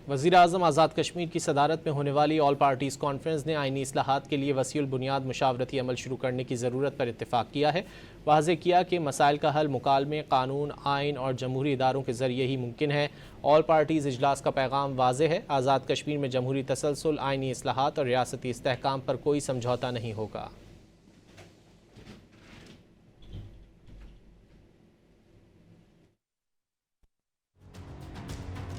وزیر اعظم آزاد کشمیر کی صدارت میں ہونے والی آل پارٹیز کانفرنس نے آئینی اصلاحات کے لیے وسیع البنیاد مشاورتی عمل شروع کرنے کی ضرورت پر اتفاق کیا ہے۔ واضح کیا کہ مسائل کا حل مکالمے، قانون، آئین اور جمہوری اداروں کے ذریعے ہی ممکن ہے۔ آل پارٹیز اجلاس کا پیغام واضح ہے: آزاد کشمیر میں جمہوری تسلسل، آئینی اصلاحات اور ریاستی استحکام پر کوئی سمجھوتہ نہیں ہوگا۔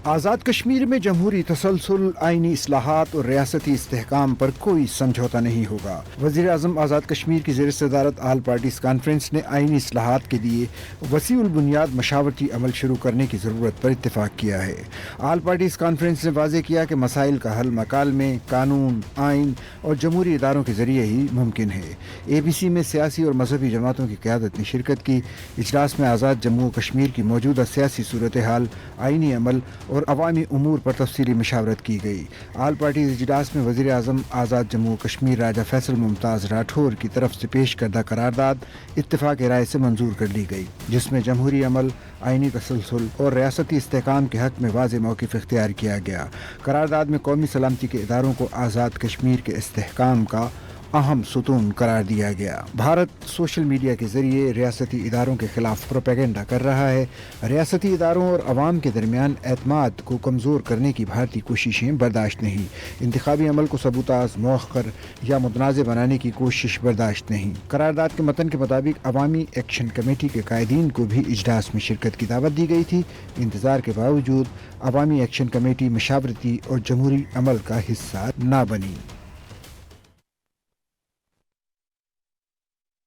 آزاد کشمیر میں جمہوری تسلسل، آئینی اصلاحات اور ریاستی استحکام پر کوئی سمجھوتہ نہیں ہوگا۔ وزیر اعظم آزاد کشمیر کی زیر صدارت آل پارٹیز کانفرنس نے آئینی اصلاحات کے لیے وسیع البنیاد مشاورتی عمل شروع کرنے کی ضرورت پر اتفاق کیا ہے۔ آل پارٹیز کانفرنس نے واضح کیا کہ مسائل کا حل مکالمے، قانون، آئین اور جمہوری اداروں کے ذریعے ہی ممکن ہے۔ اے بی سی میں سیاسی اور مذہبی جماعتوں کی قیادت نے شرکت کی۔ اجلاس میں آزاد جموں و کشمیر کی موجودہ سیاسی صورتحال، آئینی عمل اور عوامی امور پر تفصیلی مشاورت کی گئی۔ آل پارٹیز اجلاس میں وزیر اعظم آزاد جموں و کشمیر راجہ فیصل ممتاز راٹھور کی طرف سے پیش کردہ قرارداد اتفاق رائے سے منظور کر لی گئی، جس میں جمہوری عمل، آئینی تسلسل اور ریاستی استحکام کے حق میں واضح موقف اختیار کیا گیا۔ قرارداد میں قومی سلامتی کے اداروں کو آزاد کشمیر کے استحکام کا اہم ستون قرار دیا گیا۔ بھارت سوشل میڈیا کے ذریعے ریاستی اداروں کے خلاف پروپیگنڈا کر رہا ہے۔ ریاستی اداروں اور عوام کے درمیان اعتماد کو کمزور کرنے کی بھارتی کوششیں برداشت نہیں۔ انتخابی عمل کو سبوتاژ، مؤخر یا متنازع بنانے کی کوشش برداشت نہیں۔ قرارداد کے متن کے مطابق عوامی ایکشن کمیٹی کے قائدین کو بھی اجلاس میں شرکت کی دعوت دی گئی تھی۔ انتظار کے باوجود عوامی ایکشن کمیٹی مشاورتی اور جمہوری عمل کا حصہ نہ بنی۔